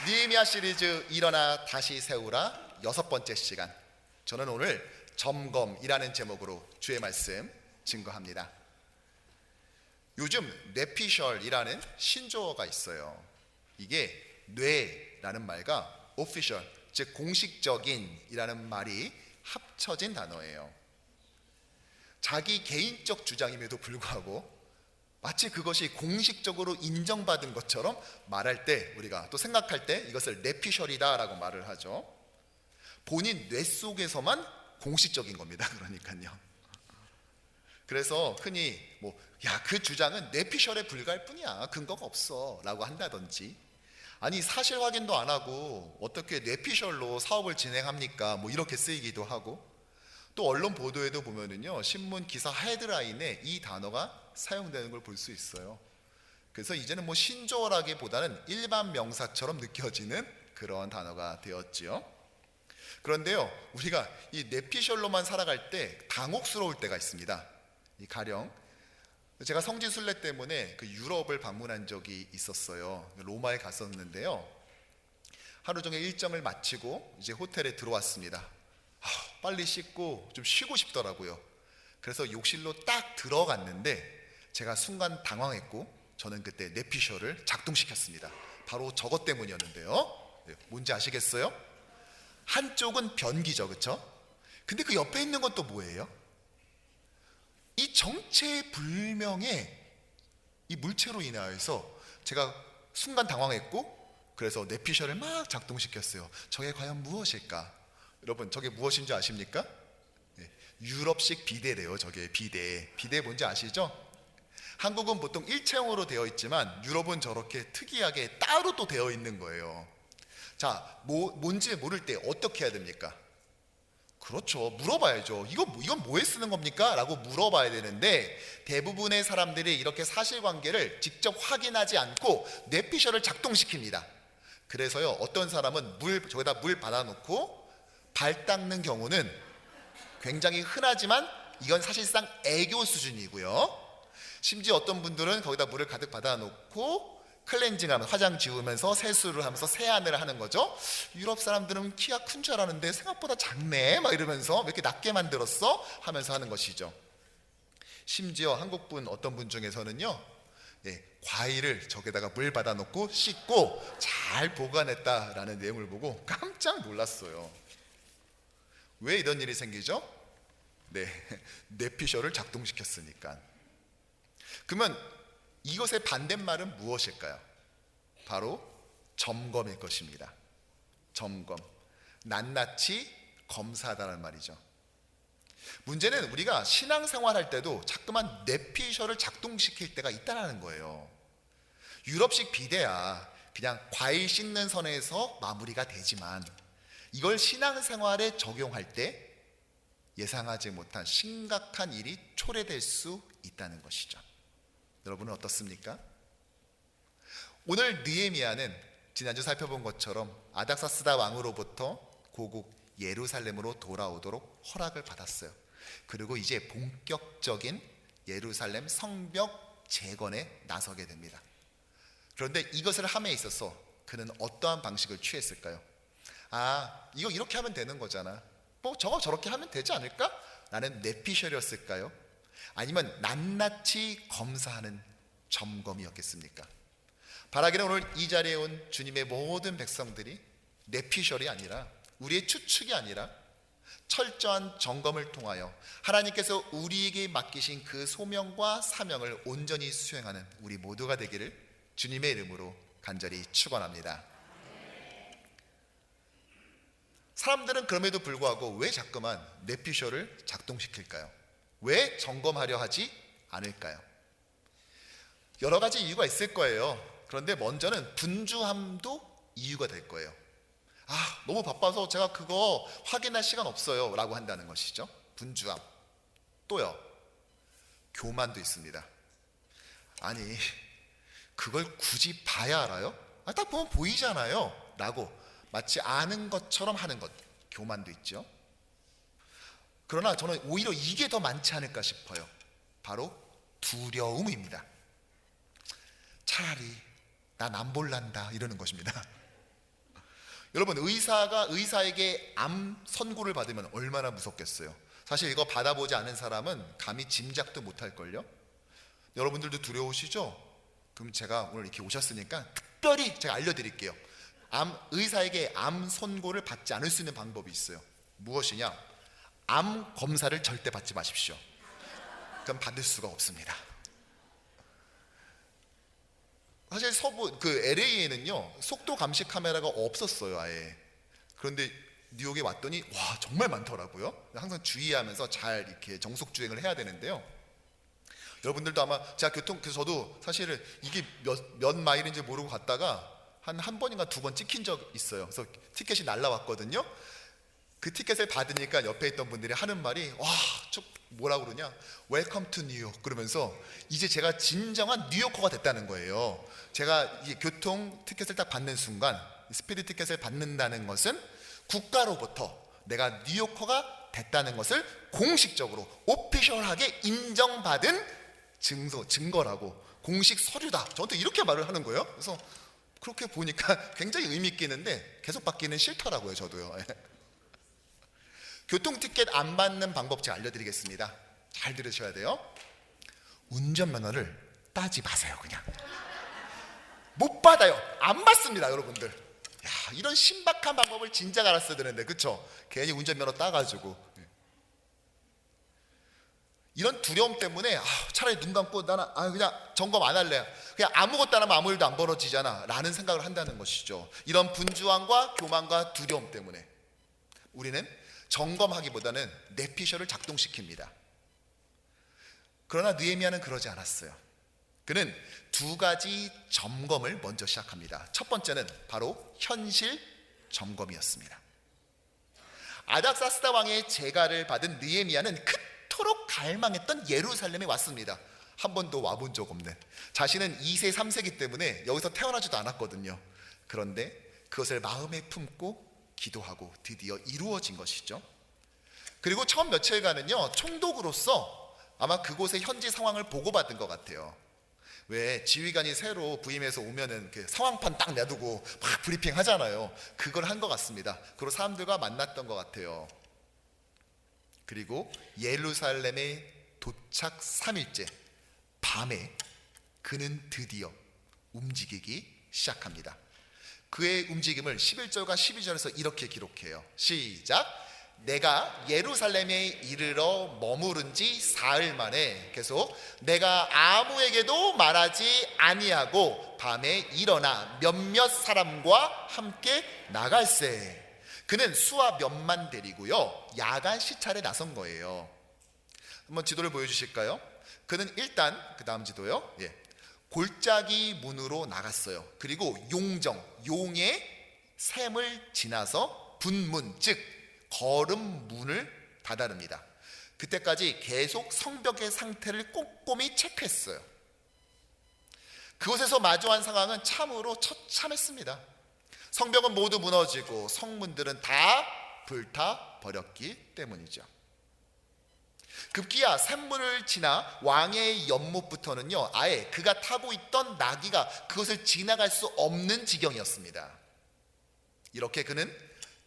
느헤미야 시리즈 일어나 다시 세우라 6번째 시간. 저는 오늘 점검이라는 제목으로 주의 말씀 증거합니다. 요즘 뇌피셜이라는 신조어가 있어요. 이게 뇌라는 말과 오피셜, 즉 공식적인이라는 말이 합쳐진 단어예요. 자기 개인적 주장임에도 불구하고 마치 그것이 공식적으로 인정받은 것처럼 말할 때, 우리가 또 생각할 때 이것을 뇌피셜이다 라고 말을 하죠. 본인 뇌 속에서만 공식적인 겁니다. 그러니까요. 그래서 흔히 그 주장은 뇌피셜에 불과할 뿐이야, 근거가 없어 라고 한다든지, 아니 사실 확인도 안 하고 어떻게 뇌피셜로 사업을 진행합니까, 이렇게 쓰이기도 하고, 또 언론 보도에도 보면은요, 신문 기사 헤드라인에 이 단어가 사용되는 걸 볼 수 있어요. 그래서 이제는 신조어라기보다는 일반 명사처럼 느껴지는 그런 단어가 되었지요. 그런데요, 우리가 이 뇌피셜로만 살아갈 때 당혹스러울 때가 있습니다. 가령 제가 성지 순례 때문에 그 유럽을 방문한 적이 있었어요. 로마에 갔었는데요, 하루 종일 일정을 마치고 이제 호텔에 들어왔습니다. 빨리 씻고 좀 쉬고 싶더라고요. 그래서 욕실로 딱 들어갔는데 제가 순간 당황했고, 저는 그때 뇌피셜을 작동시켰습니다. 바로 저것 때문이었는데요. 뭔지 아시겠어요? 한쪽은 변기죠, 그렇죠? 근데 그 옆에 있는 건 또 뭐예요? 이 정체불명의 이 물체로 인하여서 제가 순간 당황했고, 그래서 뇌피셜을 막 작동시켰어요. 저게 과연 무엇일까? 여러분, 저게 무엇인지 아십니까? 유럽식 비데래요. 저게 비데 뭔지 아시죠? 한국은 보통 일체형으로 되어 있지만 유럽은 저렇게 특이하게 따로 또 되어 있는 거예요. 자, 뭔지 모를 때 어떻게 해야 됩니까? 그렇죠, 물어봐야죠. 이건 뭐에 쓰는 겁니까? 라고 물어봐야 되는데, 대부분의 사람들이 이렇게 사실관계를 직접 확인하지 않고 뇌피셜을 작동시킵니다. 그래서요, 어떤 사람은 저기다 물 받아놓고 발 닦는 경우는 굉장히 흔하지만 이건 사실상 애교 수준이고요. 심지어 어떤 분들은 거기다 물을 가득 받아놓고 클렌징하면, 화장 지우면서 세수를 하면서 세안을 하는 거죠. 유럽 사람들은 키가 큰 줄 알았는데 생각보다 작네 막 이러면서, 왜 이렇게 낮게 만들었어? 하면서 하는 것이죠. 심지어 한국분 어떤 분 중에서는요, 과일을 저기다가 물 받아놓고 씻고 잘 보관했다라는 내용을 보고 깜짝 놀랐어요. 왜 이런 일이 생기죠? 뇌피셜을 작동시켰으니까. 그러면 이것의 반대말은 무엇일까요? 바로 점검일 것입니다. 점검, 낱낱이 검사하다는 말이죠. 문제는 우리가 신앙생활 할 때도 자꾸만 뇌피셜을 작동시킬 때가 있다는 거예요. 유럽식 비데야 그냥 과일 씻는 선에서 마무리가 되지만, 이걸 신앙생활에 적용할 때 예상하지 못한 심각한 일이 초래될 수 있다는 것이죠. 여러분은 어떻습니까? 오늘 느헤미야는 지난주 살펴본 것처럼 아닥사스다 왕으로부터 고국 예루살렘으로 돌아오도록 허락을 받았어요. 그리고 이제 본격적인 예루살렘 성벽 재건에 나서게 됩니다. 그런데 이것을 함에 있어서 그는 어떠한 방식을 취했을까요? 이거 이렇게 하면 되는 거잖아, 저거 저렇게 하면 되지 않을까? 라는 뇌피셜이었을까요? 아니면 낱낱이 검사하는 점검이었겠습니까? 바라기는 오늘 이 자리에 온 주님의 모든 백성들이 뇌피셜이 아니라, 우리의 추측이 아니라 철저한 점검을 통하여 하나님께서 우리에게 맡기신 그 소명과 사명을 온전히 수행하는 우리 모두가 되기를 주님의 이름으로 간절히 축원합니다. 사람들은 그럼에도 불구하고 왜 자꾸만 뇌피셜을 작동시킬까요? 왜 점검하려 하지 않을까요? 여러 가지 이유가 있을 거예요. 그런데 먼저는 분주함도 이유가 될 거예요. 너무 바빠서 제가 그거 확인할 시간 없어요 라고 한다는 것이죠. 분주함. 또요, 교만도 있습니다. 아니, 그걸 굳이 봐야 알아요? 딱 보면 보이잖아요 라고 마치 아는 것처럼 하는 것, 교만도 있죠. 그러나 저는 오히려 이게 더 많지 않을까 싶어요. 바로 두려움입니다. 차라리 난 안 볼란다 이러는 것입니다. 여러분, 의사에게 암 선고를 받으면 얼마나 무섭겠어요. 사실 이거 받아보지 않은 사람은 감히 짐작도 못할걸요. 여러분들도 두려우시죠? 그럼 제가 오늘 이렇게 오셨으니까 특별히 제가 알려드릴게요. 의사에게 암 선고를 받지 않을 수 있는 방법이 있어요. 무엇이냐? 암 검사를 절대 받지 마십시오. 그럼 받을 수가 없습니다. 사실 LA에는요 속도 감시 카메라가 없었어요, 아예. 그런데 뉴욕에 왔더니 와, 정말 많더라고요. 항상 주의하면서 잘 이렇게 정속 주행을 해야 되는데요. 여러분들도 아마 제가 그래서 저도 사실은 이게 몇 마일인지 모르고 갔다가 한 번인가 두 번 찍힌 적 있어요. 그래서 티켓이 날라왔거든요. 그 티켓을 받으니까 옆에 있던 분들이 하는 말이, 와, 저 뭐라 그러냐, 웰컴 투 뉴욕 그러면서 이제 제가 진정한 뉴요커가 됐다는 거예요. 제가 이 교통 티켓을 딱 받는 순간, 스피드 티켓을 받는다는 것은 국가로부터 내가 뉴요커가 됐다는 것을 공식적으로 오피셜하게 인정받은 증거라고, 공식 서류다, 저한테 이렇게 말을 하는 거예요. 그래서 그렇게 보니까 굉장히 의미 있게 있는데 계속 받기는 싫더라고요, 저도요. 교통 티켓 안 받는 방법 제가 알려드리겠습니다. 잘 들으셔야 돼요. 운전면허를 따지 마세요. 그냥 못 받아요. 안 받습니다, 여러분들. 야, 이런 신박한 방법을 진작 알았어야 되는데, 그쵸? 괜히 운전면허 따가지고. 이런 두려움 때문에 차라리 눈 감고 나는 그냥 점검 안 할래, 그냥 아무것도 안 하면 아무 일도 안 벌어지잖아 라는 생각을 한다는 것이죠. 이런 분주함과 교만과 두려움 때문에 우리는 점검하기보다는 뇌피셜을 작동시킵니다. 그러나 느헤미야는 그러지 않았어요. 그는 두 가지 점검을 먼저 시작합니다. 첫 번째는 바로 현실 점검이었습니다. 아닥사스다 왕의 재가를 받은 느헤미야는 그토록 갈망했던 예루살렘에 왔습니다. 한 번도 와본 적 없는, 자신은 2세 3세기 때문에 여기서 태어나지도 않았거든요. 그런데 그것을 마음에 품고 기도하고 드디어 이루어진 것이죠. 그리고 처음 며칠간은요 총독으로서 아마 그곳의 현지 상황을 보고받은 것 같아요. 왜 지휘관이 새로 부임해서 오면은 그 상황판 딱 놔두고 막 브리핑 하잖아요. 그걸 한 것 같습니다. 그리고 사람들과 만났던 것 같아요. 그리고 예루살렘에 도착 3일째 밤에 그는 드디어 움직이기 시작합니다. 그의 움직임을 11절과 12절에서 이렇게 기록해요. 시작. 내가 예루살렘에 이르러 머무른 지 사흘 만에, 계속, 내가 아무에게도 말하지 아니하고 밤에 일어나 몇몇 사람과 함께 나갈세. 그는 수와 몇만 데리고요 야간 시찰에 나선 거예요. 한번 지도를 보여주실까요? 그는 일단 그 다음 지도요, 골짜기 문으로 나갔어요. 그리고 용의 샘을 지나서 분문, 즉 걸음문을 다다릅니다. 그때까지 계속 성벽의 상태를 꼼꼼히 체크했어요. 그곳에서 마주한 상황은 참으로 처참했습니다. 성벽은 모두 무너지고 성문들은 다 불타 버렸기 때문이죠. 급기야 샘문을 지나 왕의 연못부터는요 아예 그가 타고 있던 나귀가 그것을 지나갈 수 없는 지경이었습니다. 이렇게 그는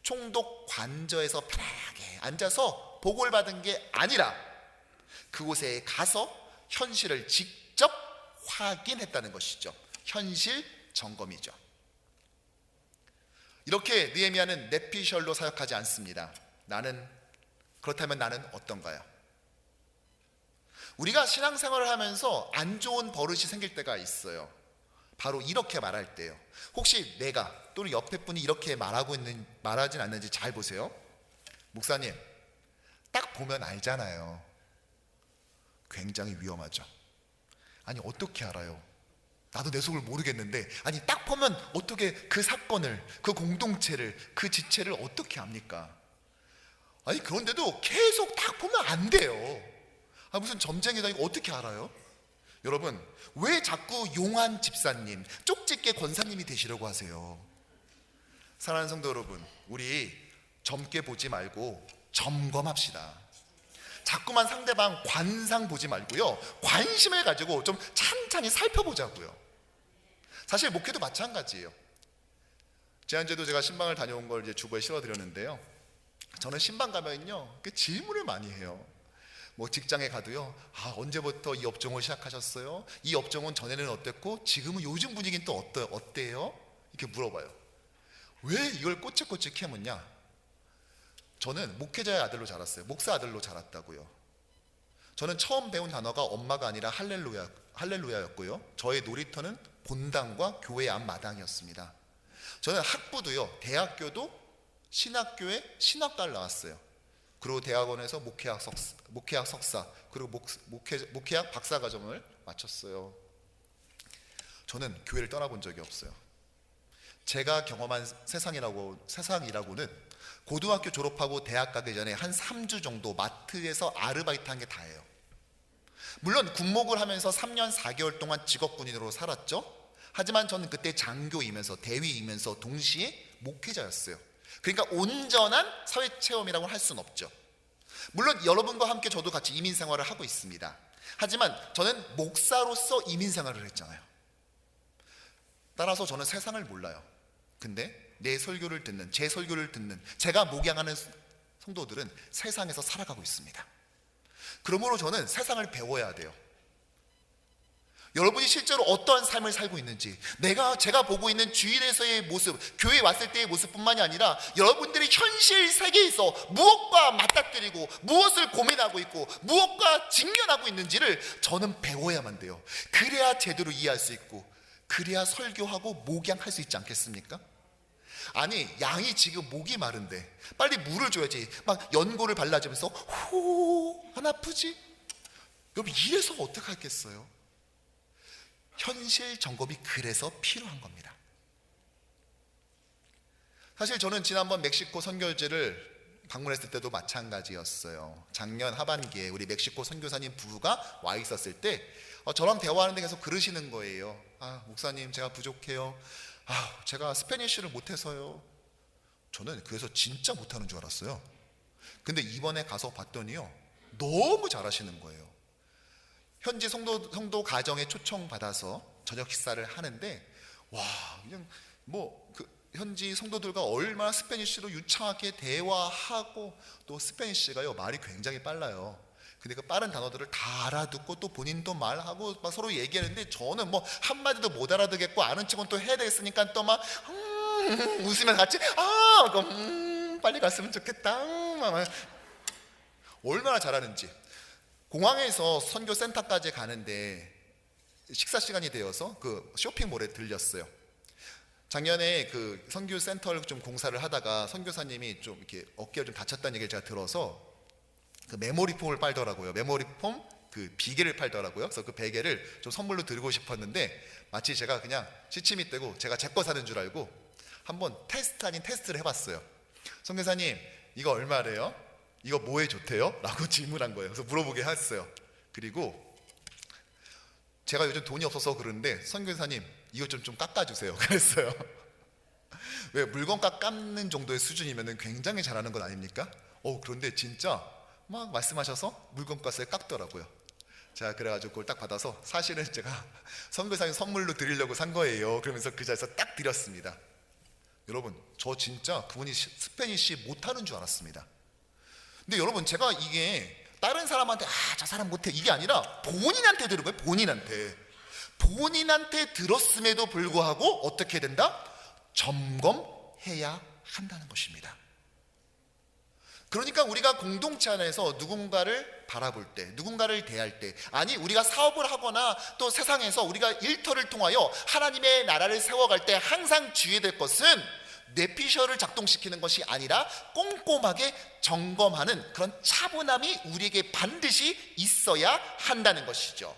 총독 관저에서 편하게 앉아서 보고를 받은 게 아니라 그곳에 가서 현실을 직접 확인했다는 것이죠. 현실 점검이죠. 이렇게 느헤미야는 뇌피셜로 사역하지 않습니다. 그렇다면 나는 어떤가요? 우리가 신앙생활을 하면서 안 좋은 버릇이 생길 때가 있어요. 바로 이렇게 말할 때요. 혹시 내가 또는 옆에 분이 이렇게 말하진 않는지 잘 보세요. 목사님, 딱 보면 알잖아요. 굉장히 위험하죠. 아니 어떻게 알아요? 나도 내 속을 모르겠는데, 아니 딱 보면 어떻게 그 사건을, 그 공동체를, 그 지체를 어떻게 압니까? 아니 그런데도 계속 딱 보면 안 돼요. 무슨 점쟁이다 이거 어떻게 알아요? 여러분, 왜 자꾸 용한 집사님, 쪽집게 권사님이 되시려고 하세요? 사랑하는 성도 여러분, 우리 젊게 보지 말고 점검합시다. 자꾸만 상대방 관상 보지 말고요, 관심을 가지고 좀 찬찬히 살펴보자고요. 사실 목회도 마찬가지예요. 지난주에도 제가 신방을 다녀온 걸 이제 주보에 실어드렸는데요. 저는 신방 가면요, 질문을 많이 해요. 뭐 직장에 가도요, 언제부터 이 업종을 시작하셨어요? 이 업종은 전에는 어땠고 지금은 요즘 분위기는 또 어때요? 이렇게 물어봐요. 왜 이걸 꼬치꼬치 캐묻냐? 저는 목회자의 아들로 자랐어요. 목사 아들로 자랐다고요. 저는 처음 배운 단어가 엄마가 아니라 할렐루야였고요. 저의 놀이터는 본당과 교회 앞마당이었습니다. 저는 학부도요, 대학교도 신학교에 신학과를 나왔어요. 그리고 대학원에서 목회학 석사, 그리고 목회학 박사과정을 마쳤어요. 저는 교회를 떠나본 적이 없어요. 제가 경험한 세상이라고는 고등학교 졸업하고 대학 가기 전에 한 3주 정도 마트에서 아르바이트 한 게 다예요. 물론 군목을 하면서 3년 4개월 동안 직업군인으로 살았죠. 하지만 저는 그때 장교이면서 대위이면서 동시에 목회자였어요. 그러니까 온전한 사회체험이라고 할 수는 없죠. 물론 여러분과 함께 저도 같이 이민생활을 하고 있습니다. 하지만 저는 목사로서 이민생활을 했잖아요. 따라서 저는 세상을 몰라요. 근데 제 설교를 듣는 제가 목양하는 성도들은 세상에서 살아가고 있습니다. 그러므로 저는 세상을 배워야 돼요. 여러분이 실제로 어떠한 삶을 살고 있는지, 제가 보고 있는 주일에서의 모습, 교회에 왔을 때의 모습뿐만이 아니라 여러분들이 현실 세계에서 무엇과 맞닥뜨리고 무엇을 고민하고 있고 무엇과 직면하고 있는지를 저는 배워야만 돼요. 그래야 제대로 이해할 수 있고, 그래야 설교하고 목양할 수 있지 않겠습니까? 아니, 양이 지금 목이 마른데 빨리 물을 줘야지. 막 연고를 발라주면서 안 아프지? 여러분, 이래서 어떻게 하겠어요? 현실 점검이 그래서 필요한 겁니다. 사실 저는 지난번 멕시코 선교지를 방문했을 때도 마찬가지였어요. 작년 하반기에 우리 멕시코 선교사님 부부가 와 있었을 때 저랑 대화하는데 계속 그러시는 거예요. 목사님, 제가 부족해요. 제가 스페니쉬를 못해서요. 저는 그래서 진짜 못하는 줄 알았어요. 근데 이번에 가서 봤더니요, 너무 잘하시는 거예요. 현지 성도 가정에 초청받아서 저녁 식사를 하는데, 그냥 현지 성도들과 얼마나 스페니쉬로 유창하게 대화하고, 또 스페니쉬가요, 말이 굉장히 빨라요. 근데 그 빠른 단어들을 다 알아듣고 또 본인도 말하고 막 서로 얘기하는데, 저는 한마디도 못 알아듣겠고 아는 척은 또 해야 되겠으니까 또 막 웃으면서 같이 빨리 갔으면 좋겠다. 얼마나 잘하는지. 공항에서 선교센터까지 가는데 식사 시간이 되어서 그 쇼핑몰에 들렸어요. 작년에 그 선교센터를 좀 공사를 하다가 선교사님이 좀 이렇게 어깨를 좀 다쳤다는 얘기를 제가 들어서 그 메모리폼을 팔더라고요. 메모리폼 그 비계를 팔더라고요. 그래서 그 베개를 좀 선물로 드리고 싶었는데, 마치 제가 그냥 시침이 떼고 제가 제 거 사는 줄 알고 한번 테스트 아닌 테스트를 해봤어요. 선교사님, 이거 얼마래요? 이거 뭐에 좋대요? 라고 질문한 거예요. 그래서 물어보게 했어요. 그리고 제가 요즘 돈이 없어서 그러는데, 선교사님 이거 좀 깎아주세요 그랬어요. 왜, 물건값 깎는 정도의 수준이면 굉장히 잘하는 건 아닙니까? 그런데 진짜 막 말씀하셔서 물건값을 깎더라고요. 자, 그래가지고 그걸 딱 받아서, 사실은 제가 선교사님 선물로 드리려고 산 거예요. 그러면서 그 자리에서 딱 드렸습니다. 여러분, 저 진짜 그분이 스페니쉬 못하는 줄 알았습니다. 근데 여러분, 제가 이게 다른 사람한테 저 사람 못해 이게 아니라 본인한테 들은 거예요. 본인한테 들었음에도 불구하고 어떻게 된다? 점검해야 한다는 것입니다. 그러니까 우리가 공동체 안에서 누군가를 바라볼 때, 누군가를 대할 때, 아니 우리가 사업을 하거나 또 세상에서 우리가 일터를 통하여 하나님의 나라를 세워갈 때 항상 주의해야 될 것은 뇌피셜을 작동시키는 것이 아니라 꼼꼼하게 점검하는 그런 차분함이 우리에게 반드시 있어야 한다는 것이죠.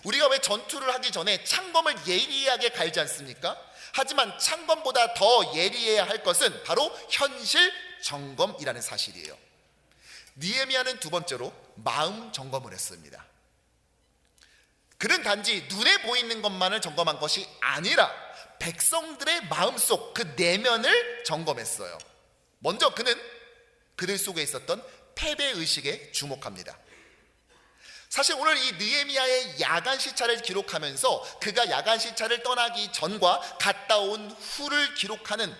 우리가 왜 전투를 하기 전에 창검을 예리하게 갈지 않습니까? 하지만 창검보다 더 예리해야 할 것은 바로 현실 점검이라는 사실이에요. 느헤미야는 두 번째로 마음 점검을 했습니다. 그는 단지 눈에 보이는 것만을 점검한 것이 아니라 백성들의 마음속 그 내면을 점검했어요. 먼저 그는 그들 속에 있었던 패배의식에 주목합니다. 사실 오늘 이 느헤미야의 야간 시차를 기록하면서 그가 야간 시차를 떠나기 전과 갔다 온 후를 기록하는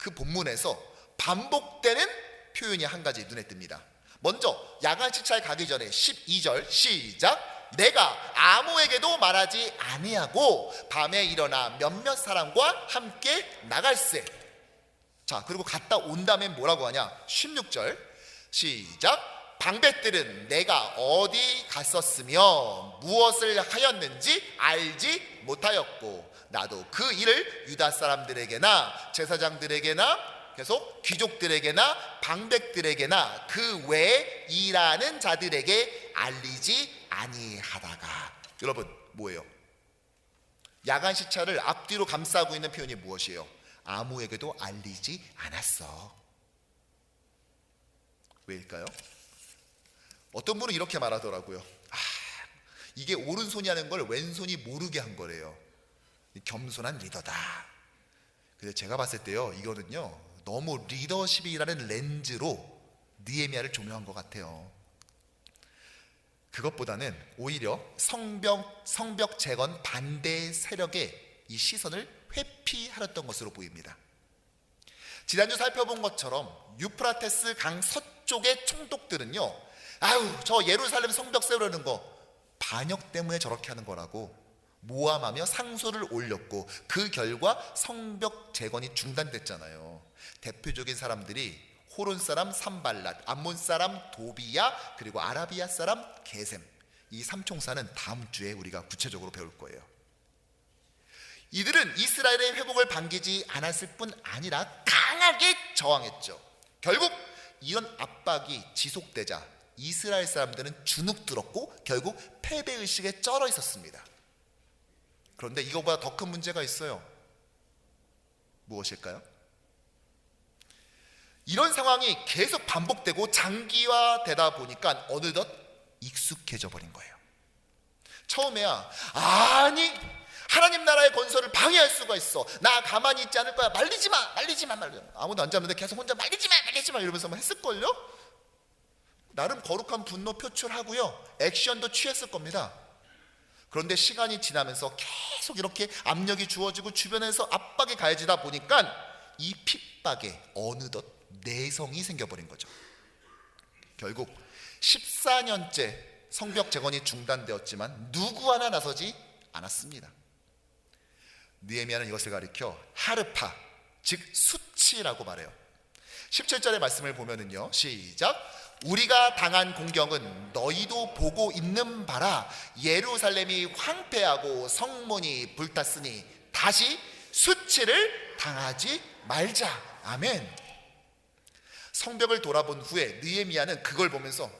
그 본문에서 반복되는 표현이 한 가지 눈에 띕니다. 먼저 야간 시차에 가기 전에 12절 시작. 내가 아무에게도 말하지 아니하고 밤에 일어나 몇몇 사람과 함께 나갈세. 자, 그리고 갔다 온 다음에 뭐라고 하냐? 16절 시작. 방백들은 내가 어디 갔었으며 무엇을 하였는지 알지 못하였고 나도 그 일을 유다 사람들에게나 제사장들에게나 계속 귀족들에게나 방백들에게나 그 외에 일하는 자들에게 알리지 아니하다가. 여러분, 뭐예요? 야간 시차를 앞뒤로 감싸고 있는 표현이 무엇이에요? 아무에게도 알리지 않았어. 왜일까요? 어떤 분은 이렇게 말하더라고요. 이게 오른손이 하는 걸 왼손이 모르게 한 거래요. 겸손한 리더다. 근데 제가 봤을 때요, 이거는요 너무 리더십이라는 렌즈로 느헤미야를 조명한 것 같아요. 그것보다는 오히려 성벽 재건 반대 세력의 이 시선을 회피하였던 것으로 보입니다. 지난주 살펴본 것처럼 유프라테스 강 서쪽의 총독들은요, 아유 저 예루살렘 성벽 세우려는 거 반역 때문에 저렇게 하는 거라고 모함하며 상소를 올렸고 그 결과 성벽 재건이 중단됐잖아요. 대표적인 사람들이 호론 사람 산발랏, 암몬 사람 도비야, 그리고 아라비아 사람 게셈. 이 삼총사는 다음 주에 우리가 구체적으로 배울 거예요. 이들은 이스라엘의 회복을 반기지 않았을 뿐 아니라 강하게 저항했죠. 결국 이런 압박이 지속되자 이스라엘 사람들은 주눅들었고 결국 패배의식에 쩔어 있었습니다. 그런데 이거보다 더 큰 문제가 있어요. 무엇일까요? 이런 상황이 계속 반복되고 장기화되다 보니까 어느덧 익숙해져 버린 거예요. 처음에야 아니 하나님 나라의 건설을 방해할 수가 있어, 나 가만히 있지 않을 거야, 말리지 마 아무도 안 잡는데 계속 혼자 말리지 마 이러면서 했을걸요? 나름 거룩한 분노 표출하고요 액션도 취했을 겁니다. 그런데 시간이 지나면서 계속 이렇게 압력이 주어지고 주변에서 압박이 가해지다 보니까 이 핍박에 어느덧 내성이 생겨버린 거죠. 결국 14년째 성벽 재건이 중단되었지만 누구 하나 나서지 않았습니다. 느헤미야는 이것을 가리켜 하르파, 즉 수치라고 말해요. 17절의 말씀을 보면은요, 시작. 우리가 당한 공경은 너희도 보고 있는 바라. 예루살렘이 황폐하고 성문이 불탔으니 다시 수치를 당하지 말자. 아멘. 성벽을 돌아본 후에 느헤미야는 그걸 보면서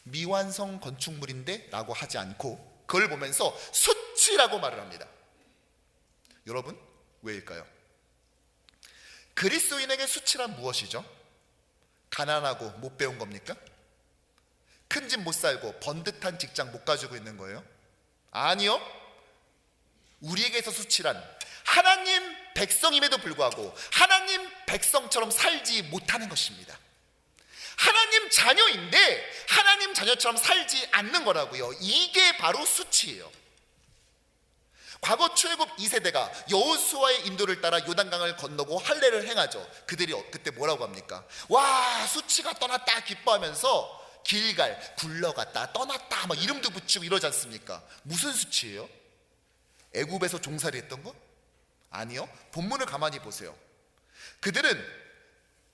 미완성 건축물인데? 라고 하지 않고 그걸 보면서 수치라고 말을 합니다. 여러분, 왜일까요? 그리스도인에게 수치란 무엇이죠? 가난하고 못 배운 겁니까? 큰 집 못 살고 번듯한 직장 못 가지고 있는 거예요? 아니요. 우리에게서 수치란 하나님 백성임에도 불구하고 하나님 백성처럼 살지 못하는 것입니다. 하나님 자녀인데 하나님 자녀처럼 살지 않는 거라고요. 이게 바로 수치예요. 과거 출애굽 2세대가 여호수아의 인도를 따라 요단강을 건너고 할례를 행하죠. 그들이 그때 뭐라고 합니까? 와, 수치가 떠났다 기뻐하면서 길갈 굴러갔다 떠났다 막 이름도 붙이고 이러지 않습니까? 무슨 수치예요? 애굽에서 종살이 했던 거? 아니요. 본문을 가만히 보세요. 그들은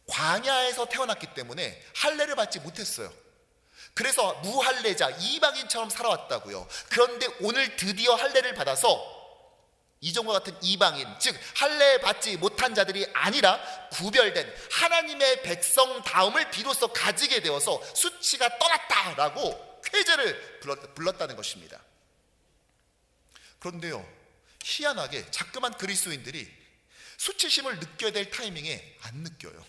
광야에서 태어났기 때문에 할례를 받지 못했어요. 그래서 무할례자 이방인처럼 살아왔다고요. 그런데 오늘 드디어 할례를 받아서 이전과 같은 이방인, 즉 할례 받지 못한 자들이 아니라 구별된 하나님의 백성다움을 비로소 가지게 되어서 수치가 떠났다라고 쾌제를 불렀다는 것입니다. 그런데요, 희한하게 자꾸만 그리스도인들이 수치심을 느껴야 될 타이밍에 안 느껴요.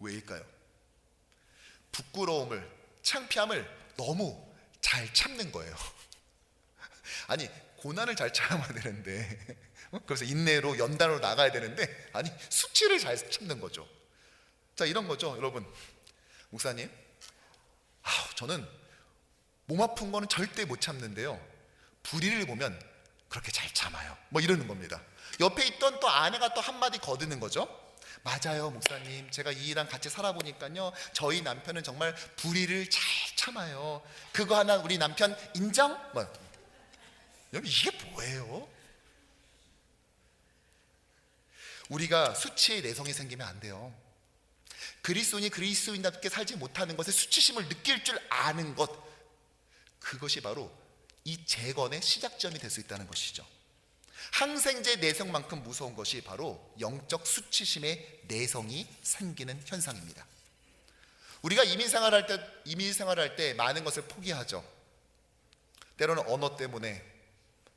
왜일까요? 부끄러움을, 창피함을 너무 잘 참는 거예요. 아니, 고난을 잘 참아야 되는데, 그래서 인내로 연단으로 나가야 되는데, 아니 수치를 잘 참는 거죠. 자, 이런 거죠. 여러분, 목사님, 저는 몸 아픈 거는 절대 못 참는데요, 불의를 보면 그렇게 잘 참아요. 뭐 이러는 겁니다. 옆에 있던 또 아내가 또 한마디 거드는 거죠. 맞아요, 목사님. 제가 이랑 같이 살아보니까요, 저희 남편은 정말 불의를 잘 참아요. 그거 하나 우리 남편 인정? 뭐, 여러분 이게 뭐예요? 우리가 수치의 내성이 생기면 안 돼요. 그리스도인이 그리스도인답게 살지 못하는 것에 수치심을 느낄 줄 아는 것, 그것이 바로 이 재건의 시작점이 될 수 있다는 것이죠. 항생제 내성만큼 무서운 것이 바로 영적 수치심의 내성이 생기는 현상입니다. 우리가 이민생활할 때 많은 것을 포기하죠. 때로는 언어 때문에,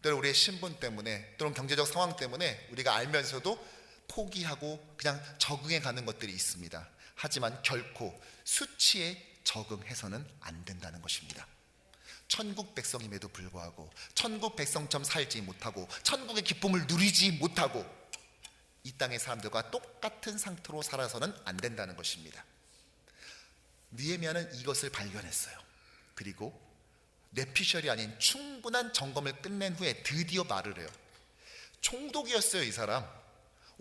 때로는 우리의 신분 때문에, 때로는 경제적 상황 때문에 우리가 알면서도 포기하고 그냥 적응해 가는 것들이 있습니다. 하지만 결코 수치에 적응해서는 안 된다는 것입니다. 천국 백성임에도 불구하고 천국 백성처럼 살지 못하고 천국의 기쁨을 누리지 못하고 이 땅의 사람들과 똑같은 상태로 살아서는 안 된다는 것입니다. 느헤미야는 이것을 발견했어요. 그리고 뇌피셜이 아닌 충분한 점검을 끝낸 후에 드디어 말을 해요. 총독이었어요, 이 사람.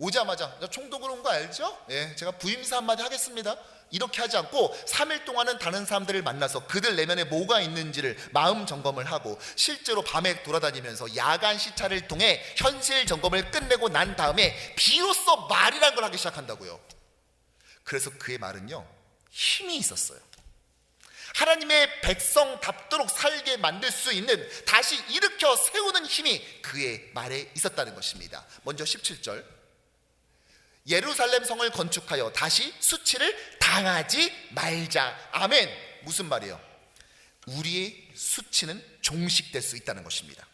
오자마자 총독으로 온 거 알죠? 예, 제가 부임사 한마디 하겠습니다. 이렇게 하지 않고 3일 동안은 다른 사람들을 만나서 그들 내면에 뭐가 있는지를 마음 점검을 하고 실제로 밤에 돌아다니면서 야간 시차를 통해 현실 점검을 끝내고 난 다음에 비로소 말이란 걸 하기 시작한다고요. 그래서 그의 말은요, 힘이 있었어요. 하나님의 백성답도록 살게 만들 수 있는, 다시 일으켜 세우는 힘이 그의 말에 있었다는 것입니다. 먼저 17절, 예루살렘 성을 건축하여 다시 수치를 당하지 말자. 아멘. 무슨 말이에요? 우리의 수치는 종식될 수 있다는 것입니다.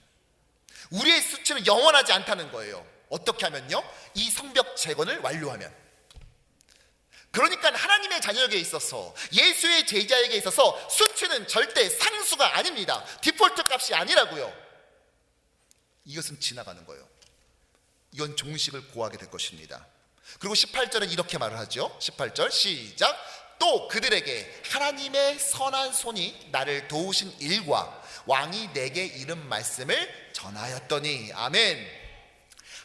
우리의 수치는 영원하지 않다는 거예요. 어떻게 하면요? 이 성벽 재건을 완료하면. 그러니까 하나님의 자녀에게 있어서, 예수의 제자에게 있어서 수치는 절대 상수가 아닙니다. 디폴트 값이 아니라고요. 이것은 지나가는 거예요. 이건 종식을 고하게 될 것입니다. 그리고 18절은 이렇게 말을 하죠. 18절 시작. 또 그들에게 하나님의 선한 손이 나를 도우신 일과 왕이 내게 이른 말씀을 전하였더니. 아멘.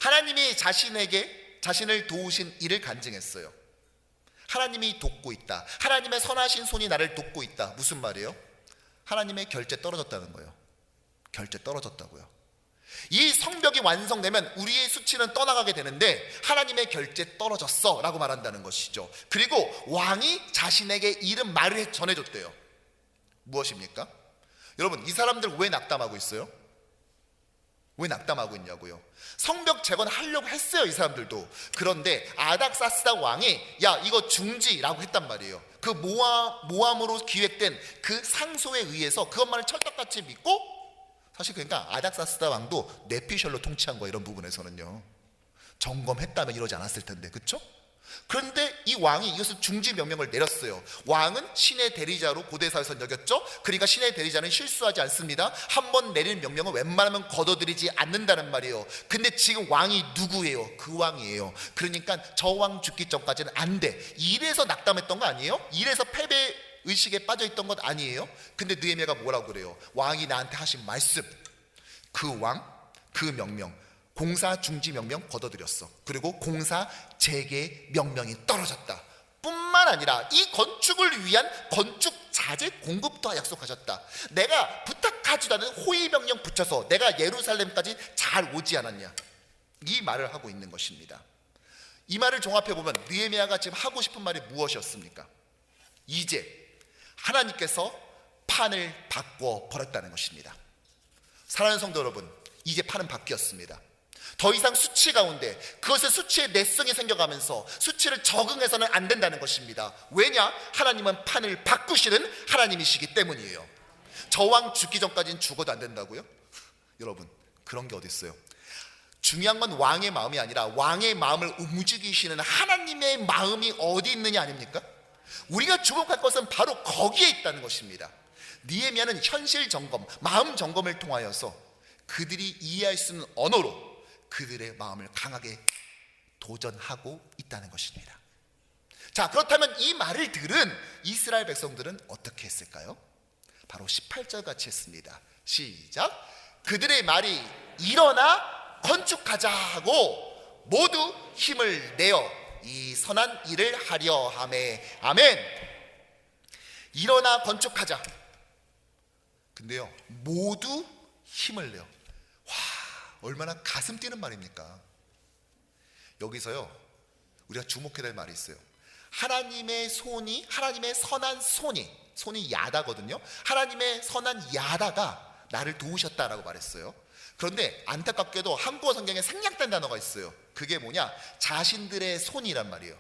하나님이 자신을 도우신 일을 간증했어요. 하나님이 돕고 있다. 하나님의 선하신 손이 나를 돕고 있다. 무슨 말이에요? 하나님의 결제 떨어졌다는 거예요. 결제 떨어졌다고요. 이 성벽이 완성되면 우리의 수치는 떠나가게 되는데 하나님의 결제 떨어졌어 라고 말한다는 것이죠. 그리고 왕이 자신에게 이른 말을 전해줬대요. 무엇입니까? 여러분, 이 사람들 왜 낙담하고 있어요? 왜 낙담하고 있냐고요? 성벽 재건하려고 했어요, 이 사람들도. 그런데 아닥사스다 왕이 야, 이거 중지라고 했단 말이에요. 그 모함으로 기획된 그 상소에 의해서 그것만을 철떡같이 믿고, 사실 그러니까 아닥사스다 왕도 뇌피셜로 통치한 거예요. 이런 부분에서는요. 점검했다면 이러지 않았을 텐데, 그렇죠? 그런데 이 왕이 이것을 중지 명령을 내렸어요. 왕은 신의 대리자로 고대사에서 여겼죠. 그러니까 신의 대리자는 실수하지 않습니다. 한번 내린 명령은 웬만하면 거둬들이지 않는다는 말이에요. 근데 지금 왕이 누구예요? 그 왕이에요. 그러니까 저 왕 죽기 전까지는 안 돼. 이래서 낙담했던 거 아니에요? 이래서 패배 의식에 빠져있던 것 아니에요? 근데 느헤미야가 뭐라고 그래요? 왕이 나한테 하신 말씀, 그 왕, 그 명령, 공사 중지 명령 거둬들였어. 그리고 공사 재개 명령이 떨어졌다. 뿐만 아니라 이 건축을 위한 건축 자재 공급도 약속하셨다. 내가 부탁하지도 않은 호위 명령 붙여서 내가 예루살렘까지 잘 오지 않았냐. 이 말을 하고 있는 것입니다. 이 말을 종합해보면 느헤미야가 지금 하고 싶은 말이 무엇이었습니까? 이제 하나님께서 판을 바꿔 버렸다는 것입니다. 사랑하는 성도 여러분, 이제 판은 바뀌었습니다. 더 이상 수치 가운데 그것의 수치의 내성이 생겨가면서 수치를 적응해서는 안 된다는 것입니다. 왜냐? 하나님은 판을 바꾸시는 하나님이시기 때문이에요. 저 왕 죽기 전까지는 죽어도 안 된다고요? 여러분, 그런 게 어디 있어요? 중요한 건 왕의 마음이 아니라 왕의 마음을 움직이시는 하나님의 마음이 어디 있느냐 아닙니까? 우리가 주목할 것은 바로 거기에 있다는 것입니다. 느헤미야는 현실 점검, 마음 점검을 통하여서 그들이 이해할 수 있는 언어로 그들의 마음을 강하게 도전하고 있다는 것입니다. 자, 그렇다면 이 말을 들은 이스라엘 백성들은 어떻게 했을까요? 바로 18절 같이 했습니다. 시작. 그들의 말이 일어나 건축하자 하고 모두 힘을 내어 이 선한 일을 하려 하매. 아멘. 일어나 건축하자. 근데요, 모두 힘을 내어. 와, 얼마나 가슴 뛰는 말입니까? 여기서요, 우리가 주목해야 될 말이 있어요. 하나님의 손이, 하나님의 선한 손이 야다거든요. 하나님의 선한 야다가 나를 도우셨다라고 말했어요. 그런데 안타깝게도 한국어 성경에 생략된 단어가 있어요. 그게 뭐냐? 자신들의 손이란 말이에요.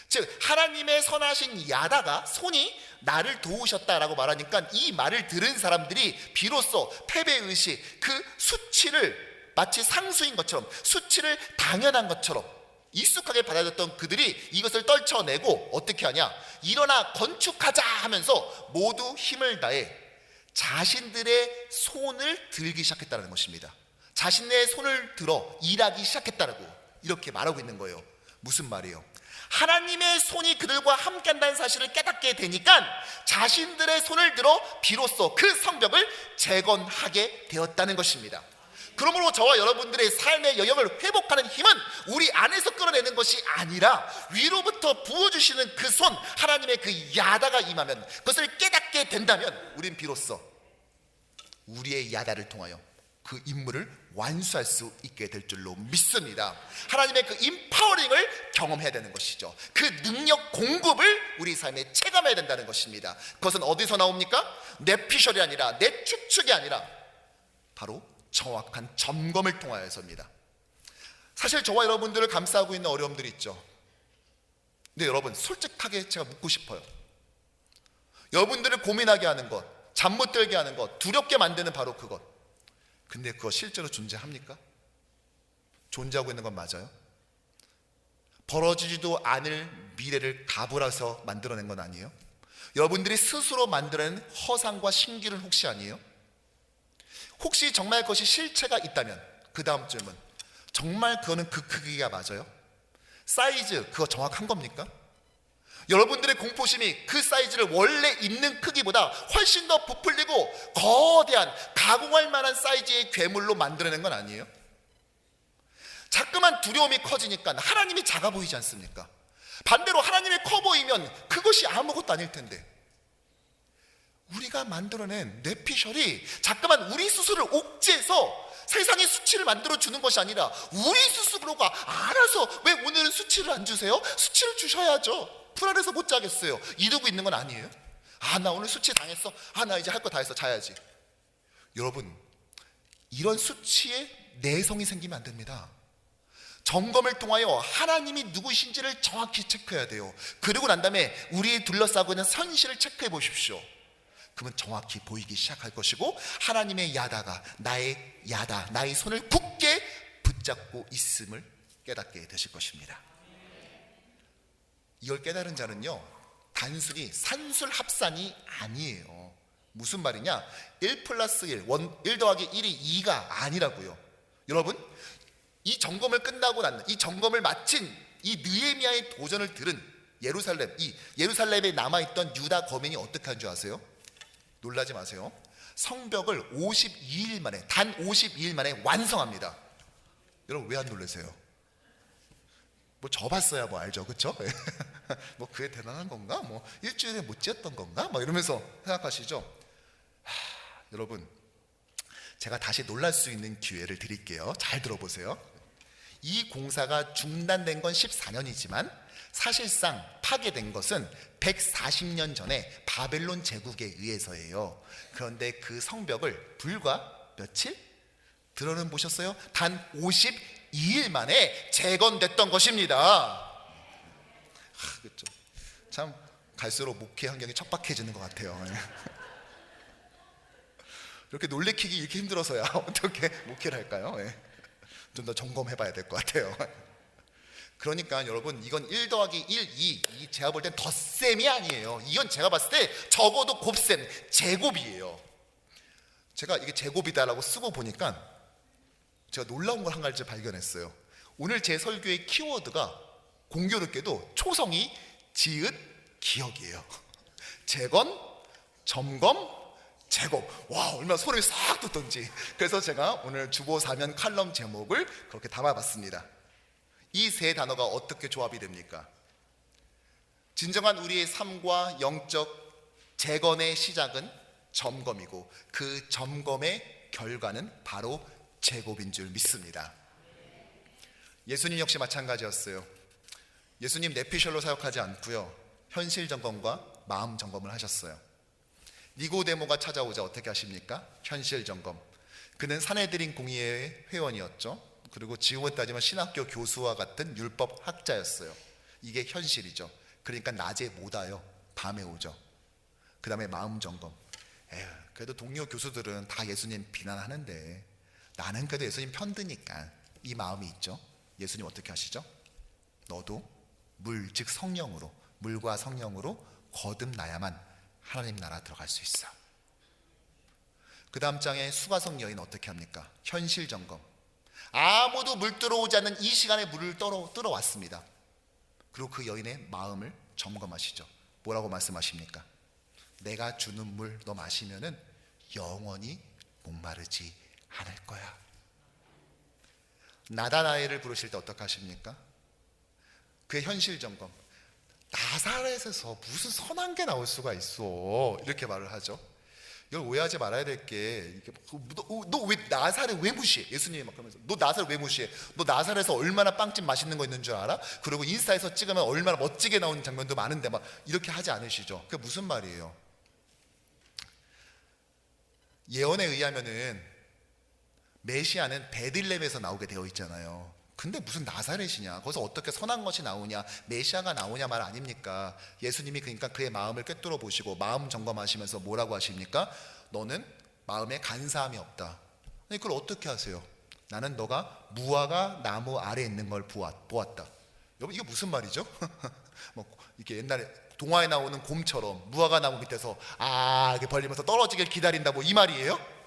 즉 하나님의 선하신 야다가 손이 나를 도우셨다라고 말하니까 이 말을 들은 사람들이 비로소 패배의식, 그 수치를 마치 상수인 것처럼, 수치를 당연한 것처럼 익숙하게 받아들였던 그들이 이것을 떨쳐내고 어떻게 하냐? 일어나 건축하자 하면서 모두 힘을 다해 자신들의 손을 들기 시작했다는 것입니다. 자신의 손을 들어 일하기 시작했다라고 이렇게 말하고 있는 거예요. 무슨 말이에요? 하나님의 손이 그들과 함께 한다는 사실을 깨닫게 되니까 자신들의 손을 들어 비로소 그 성벽을 재건하게 되었다는 것입니다. 그러므로 저와 여러분들의 삶의 영역을 회복하는 힘은 우리 안에서 끌어내는 것이 아니라 위로부터 부어주시는 그 손, 하나님의 그 야다가 임하면, 그것을 깨닫게 된다면 우린 비로소 우리의 야다를 통하여 그 임무를 완수할 수 있게 될 줄로 믿습니다. 하나님의 그 임파워링을 경험해야 되는 것이죠. 그 능력 공급을 우리 삶에 체감해야 된다는 것입니다. 그것은 어디서 나옵니까? 내 피셜이 아니라, 내 추측이 아니라 바로 정확한 점검을 통하여서입니다. 사실 저와 여러분들을 감싸고 있는 어려움들이 있죠. 근데 여러분, 솔직하게 제가 묻고 싶어요. 여러분들을 고민하게 하는 것, 잠 못 들게 하는 것, 두렵게 만드는 바로 그것, 근데 그거 실제로 존재합니까? 존재하고 있는 건 맞아요? 벌어지지도 않을 미래를 가불어서 만들어낸 건 아니에요? 여러분들이 스스로 만들어낸 허상과 신기는 혹시 아니에요? 혹시 정말 그것이 실체가 있다면 그 다음 질문, 정말 그거는 그 크기가 맞아요? 사이즈 그거 정확한 겁니까? 여러분들의 공포심이 그 사이즈를 원래 있는 크기보다 훨씬 더 부풀리고 거대한, 가공할 만한 사이즈의 괴물로 만들어낸 건 아니에요? 자꾸만 두려움이 커지니까 하나님이 작아 보이지 않습니까? 반대로 하나님이 커 보이면 그것이 아무것도 아닐 텐데, 우리가 만들어낸 뇌피셜이 자꾸만 우리 스스로를 옥죄해서 세상의 수치를 만들어주는 것이 아니라 우리 스스로가 알아서, 왜 오늘은 수치를 안 주세요? 수치를 주셔야죠. 불안해서 못 자겠어요. 이러고 있는 건 아니에요? 아, 나 오늘 수치 당했어. 아, 나 이제 할 거 다 했어. 자야지. 여러분, 이런 수치에 내성이 생기면 안 됩니다. 점검을 통하여 하나님이 누구신지를 정확히 체크해야 돼요. 그러고 난 다음에 우리 둘러싸고 있는 현실을 체크해 보십시오. 그러면 정확히 보이기 시작할 것이고, 하나님의 야다가 나의 야다, 나의 손을 굳게 붙잡고 있음을 깨닫게 되실 것입니다. 이걸 깨달은 자는요, 단순히 산술 합산이 아니에요. 무슨 말이냐? 1 플러스 1, 1 더하기 1이 2가 아니라고요. 여러분, 이 점검을 끝나고 난, 이 점검을 마친 이 느헤미야의 도전을 들은 예루살렘, 이 예루살렘에 남아있던 유다 거민이 어떻게 한 줄 아세요? 놀라지 마세요. 성벽을 52일 만에, 단 52일 만에 완성합니다. 여러분, 왜 안 놀라세요? 뭐 저 봤어야 뭐 알죠, 그렇죠? 뭐 그게 대단한 건가? 뭐 일주일에 못 지었던 건가? 막 이러면서 생각하시죠? 여러분, 제가 다시 놀랄 수 있는 기회를 드릴게요. 잘 들어보세요. 이 공사가 중단된 건 14년이지만 사실상 파괴된 것은 140년 전에 바벨론 제국에 의해서예요. 그런데 그 성벽을 불과 며칠? 들어는 보셨어요? 단 52일 만에 재건됐던 것입니다. 그렇죠. 참 갈수록 목회 환경이 척박해지는 것 같아요. 이렇게 놀래키기 이렇게 힘들어서야 어떻게 목회를 할까요? 좀 더 점검해봐야 될 것 같아요. 그러니까 여러분, 이건 1 더하기 1, 2 제가 볼 땐 덧셈이 아니에요. 이건 제가 봤을 때 적어도 곱셈, 제곱이에요. 제가 이게 제곱이다라고 쓰고 보니까 제가 놀라운 걸 한 가지 발견했어요. 오늘 제 설교의 키워드가 공교롭게도 초성이 지읒 기억이에요. 재건, 점검, 제곱. 와, 얼마나 소름이 싹 돋던지. 그래서 제가 오늘 주보 사면 칼럼 제목을 그렇게 담아봤습니다. 이 세 단어가 어떻게 조합이 됩니까? 진정한 우리의 삶과 영적 재건의 시작은 점검이고 그 점검의 결과는 바로 제곱인 줄 믿습니다. 예수님 역시 마찬가지였어요. 예수님 뇌피셜로 사역하지 않고요, 현실 점검과 마음 점검을 하셨어요. 니고데모가 찾아오자 어떻게 하십니까? 현실 점검. 그는 산헤드린 공의회 회원이었죠. 그리고 지금으로 따지면 신학교 교수와 같은 율법 학자였어요. 이게 현실이죠. 그러니까 낮에 못 와요. 밤에 오죠. 그 다음에 마음 점검. 그래도 동료 교수들은 다 예수님 비난하는데 나는 그래도 예수님 편드니까 이 마음이 있죠. 예수님 어떻게 하시죠? 너도 물, 즉 성령으로, 물과 성령으로 거듭나야만 하나님 나라 들어갈 수 있어. 그 다음 장에 수가성 여인 어떻게 합니까? 현실 점검. 아무도 물 들어오지 않는 이 시간에 물을 들어왔습니다. 그리고 그 여인의 마음을 점검하시죠. 뭐라고 말씀하십니까? 내가 주는 물 너 마시면은 영원히 목마르지 않을 거야. 나다나엘을 부르실 때 어떻게 하십니까? 그의 현실 점검. 나사렛에서 무슨 선한 게 나올 수가 있어, 이렇게 말을 하죠. 이걸 오해하지 말아야 될 게, 너 왜 나사렛 왜 무시해? 예수님이 막 그러면서 너 나사렛 왜 무시해? 너 나사렛에서 얼마나 빵집 맛있는 거 있는 줄 알아? 그리고 인스타에서 찍으면 얼마나 멋지게 나오는 장면도 많은데 막 이렇게 하지 않으시죠. 그게 무슨 말이에요? 예언에 의하면은 메시아는 베들레헴에서 나오게 되어 있잖아요. 근데 무슨 나사렛이냐, 거기서 어떻게 선한 것이 나오냐, 메시아가 나오냐 말 아닙니까? 예수님이 그러니까 그의 마음을 꿰뚫어 보시고 마음 점검하시면서 뭐라고 하십니까? 너는 마음에 간사함이 없다. 아니, 그걸 어떻게 하세요? 나는 너가 무화과 나무 아래에 있는 걸 보았다. 여러분, 이게 무슨 말이죠? 뭐 이렇게 옛날에 동화에 나오는 곰처럼 무화과 나무 밑에서 이렇게 벌리면서 떨어지길 기다린다, 뭐 이 말이에요?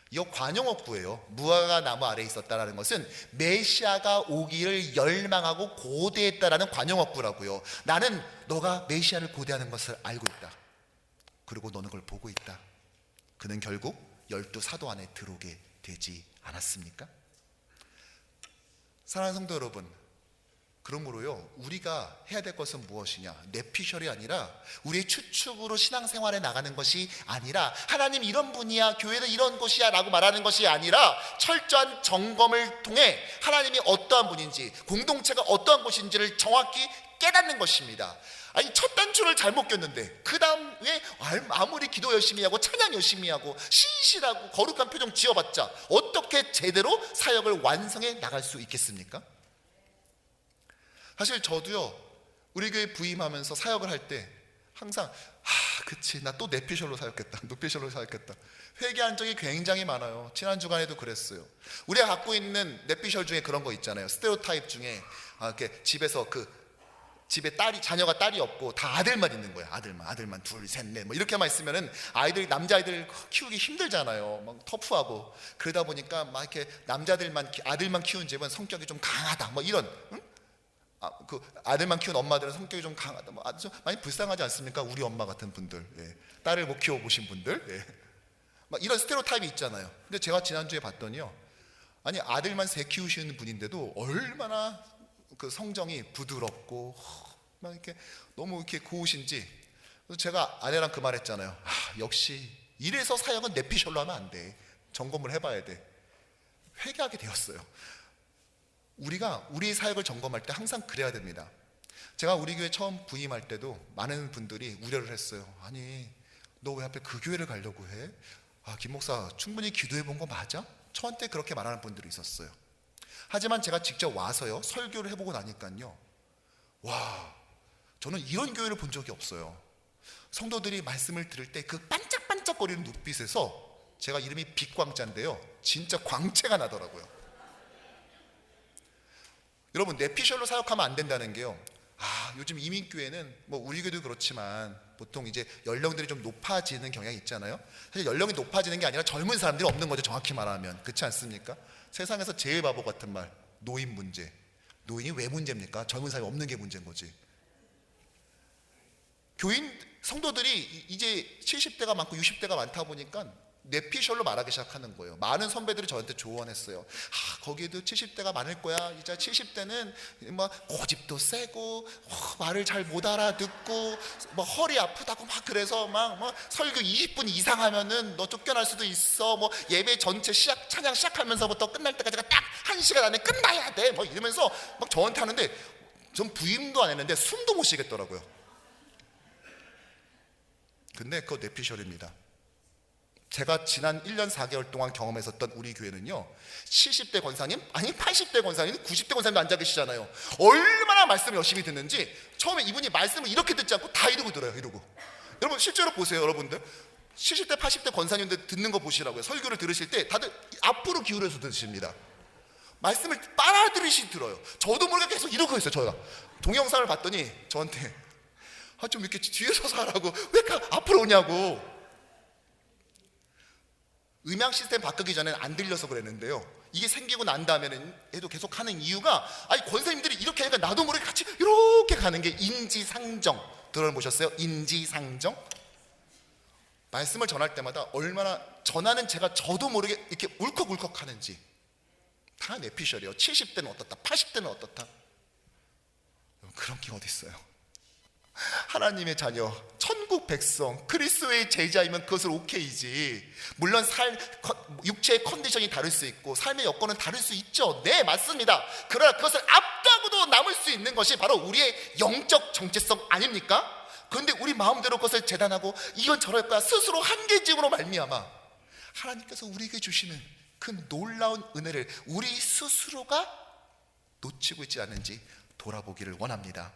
이거 관용어구예요. 무화과 나무 아래에 있었다라는 것은 메시아가 오기를 열망하고 고대했다라는 관용어구라고요. 나는 너가 메시아를 고대하는 것을 알고 있다. 그리고 너는 그걸 보고 있다. 그는 결국 12사도 안에 들어오게 되지 않았습니까? 사랑하는 성도 여러분, 그러므로요, 우리가 해야 될 것은 무엇이냐? 뇌피셜이 아니라 우리의 추측으로 신앙생활에 나가는 것이 아니라 하나님 이런 분이야, 교회는 이런 곳이야 라고 말하는 것이 아니라 철저한 점검을 통해 하나님이 어떠한 분인지, 공동체가 어떠한 곳인지를 정확히 깨닫는 것입니다. 아니, 첫 단추를 잘못 꼈는데 그 다음에 아무리 기도 열심히 하고 찬양 열심히 하고 신실하고 거룩한 표정 지어봤자 어떻게 제대로 사역을 완성해 나갈 수 있겠습니까? 사실 저도요, 우리 교회 부임하면서 사역을 할 때 항상 그치, 나 또 뇌피셜로 사역했다, 뇌피셜로 사역했다, 회개한 적이 굉장히 많아요. 지난 주간에도 그랬어요. 우리가 갖고 있는 뇌피셜 중에 그런 거 있잖아요. 스테레오타입 중에 이렇게 집에서 집에 자녀가 딸이 없고 다 아들만 있는 거야. 아들만 둘, 셋, 넷 뭐 이렇게만 있으면은 남자아이들 키우기 힘들잖아요. 막 터프하고. 그러다 보니까 막 이렇게 아들만 키우는 집은 성격이 좀 강하다, 뭐 이런, 응? 그 아들만 키운 엄마들은 성격이 좀 강하다, 뭐 아주 많이 불쌍하지 않습니까? 우리 엄마 같은 분들, 딸을 못 키워보신 분들, 막 이런 스테레오타입이 있잖아요. 근데 제가 지난주에 봤더니요, 아니, 아들만 셋 키우시는 분인데도 얼마나 그 성정이 부드럽고 막 이렇게 너무 이렇게 고우신지. 그래서 제가 아내랑 그 말했잖아요. 역시 이래서 사역은 뇌피셜로 하면 안 돼. 점검을 해봐야 돼. 회개하게 되었어요. 우리가 우리 사역을 점검할 때 항상 그래야 됩니다. 제가 우리 교회 처음 부임할 때도 많은 분들이 우려를 했어요. 아니, 너 왜 하필 그 교회를 가려고 해? 김 목사 충분히 기도해 본 거 맞아? 저한테 그렇게 말하는 분들이 있었어요. 하지만 제가 직접 와서요, 설교를 해보고 나니까요, 와, 저는 이런 교회를 본 적이 없어요. 성도들이 말씀을 들을 때 그 반짝반짝거리는 눈빛에서, 제가 이름이 빛광자인데요, 진짜 광채가 나더라고요. 여러분, 뇌피셜로 사역하면 안 된다는 게요, 요즘 이민교회는 뭐 우리 교회도 그렇지만 보통 이제 연령들이 좀 높아지는 경향이 있잖아요. 사실 연령이 높아지는 게 아니라 젊은 사람들이 없는 거죠, 정확히 말하면. 그렇지 않습니까? 세상에서 제일 바보 같은 말, 노인 문제. 노인이 왜 문제입니까? 젊은 사람이 없는 게 문제인 거지. 성도들이 이제 70대가 많고 60대가 많다 보니까 뇌피셜로 말하기 시작하는 거예요. 많은 선배들이 저한테 조언했어요. 거기에도 70대가 많을 거야. 이제 70대는 막 고집도 세고 말을 잘 못 알아듣고 막 허리 아프다고 막 그래서 막 설교 20분 이상 하면은 너 쫓겨날 수도 있어. 뭐 예배 전체 찬양 시작하면서부터 끝날 때까지가 딱 1시간 안에 끝나야 돼. 뭐 이러면서 막 저한테 하는데 전 부임도 안 했는데 숨도 못 쉬겠더라고요. 근데 그거 뇌피셜입니다. 제가 지난 1년 4개월 동안 경험했었던 우리 교회는요, 70대 권사님, 아니 80대 권사님, 90대 권사님도 앉아 계시잖아요. 얼마나 말씀을 열심히 듣는지 처음에 이분이 말씀을 이렇게 듣지 않고 다 이러고 들어요. 이러고. 여러분 실제로 보세요. 여러분들 70대 80대 권사님들 듣는 거 보시라고요. 설교를 들으실 때 다들 앞으로 기울여서 들으십니다. 말씀을 빨아들이시 들어요. 저도 모르게 계속 이러고 있어요. 저희가 동영상을 봤더니 저한테 좀 이렇게 뒤에 서서 하라고, 왜 이렇게 앞으로 오냐고. 음향 시스템 바꾸기 전에는 안 들려서 그랬는데요, 이게 생기고 난 다음에는 해도 계속 하는 이유가, 권사님들이 이렇게 하니까 나도 모르게 같이 이렇게 가는 게 인지상정. 들어보셨어요? 인지상정? 말씀을 전할 때마다 얼마나 전하는 제가 저도 모르게 이렇게 울컥울컥 하는지 다 뇌피셜이에요. 70대는 어떻다, 80대는 어떻다. 그런 게 어디 있어요? 하나님의 자녀, 천국 백성, 그리스도의 제자이면 그것을 오케이지. 물론 육체의 컨디션이 다를 수 있고 삶의 여건은 다를 수 있죠. 네, 맞습니다. 그러나 그것을 앞가고도 남을 수 있는 것이 바로 우리의 영적 정체성 아닙니까? 그런데 우리 마음대로 그것을 재단하고 이건 저럴 거야 스스로 한계짐으로 말미암아 하나님께서 우리에게 주시는 그 놀라운 은혜를 우리 스스로가 놓치고 있지 않은지 돌아보기를 원합니다.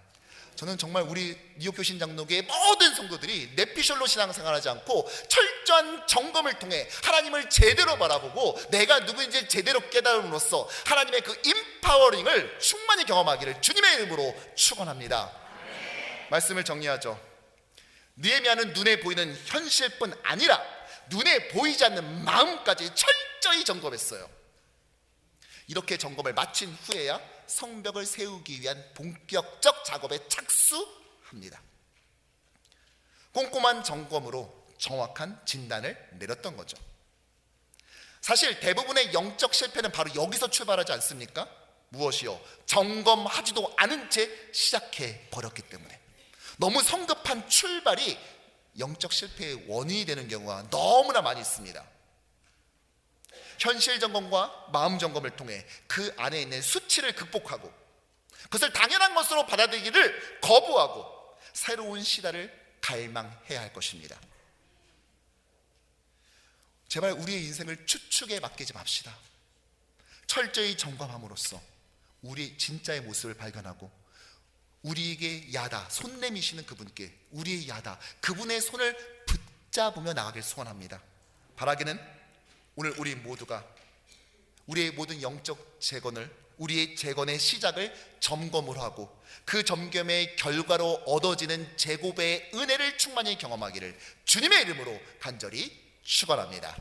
저는 정말 우리 뉴욕교 신장로교의 모든 성도들이 뇌피셜로 신앙생활하지 않고 철저한 점검을 통해 하나님을 제대로 바라보고 내가 누구인지 제대로 깨달음으로써 하나님의 그 임파워링을 충만히 경험하기를 주님의 이름으로 축원합니다. 말씀을 정리하죠. 느헤미야는 눈에 보이는 현실뿐 아니라 눈에 보이지 않는 마음까지 철저히 점검했어요. 이렇게 점검을 마친 후에야 성벽을 세우기 위한 본격적 작업에 착수합니다. 꼼꼼한 점검으로 정확한 진단을 내렸던 거죠. 사실 대부분의 영적 실패는 바로 여기서 출발하지 않습니까? 무엇이요? 점검하지도 않은 채 시작해 버렸기 때문에. 너무 성급한 출발이 영적 실패의 원인이 되는 경우가 너무나 많이 있습니다. 현실 점검과 마음 점검을 통해 그 안에 있는 수치를 극복하고 그것을 당연한 것으로 받아들이기를 거부하고 새로운 시대를 갈망해야 할 것입니다. 제발 우리의 인생을 추측에 맡기지 맙시다. 철저히 점검함으로써 우리 진짜의 모습을 발견하고 우리에게 야다, 손 내미시는 그분께 우리의 야다, 그분의 손을 붙잡으며 나가길 소원합니다. 바라기는 오늘 우리 모두가 우리의 모든 영적 재건을, 우리의 재건의 시작을 점검으로 하고 그 점검의 결과로 얻어지는 제곱의 은혜를 충만히 경험하기를 주님의 이름으로 간절히 축원합니다.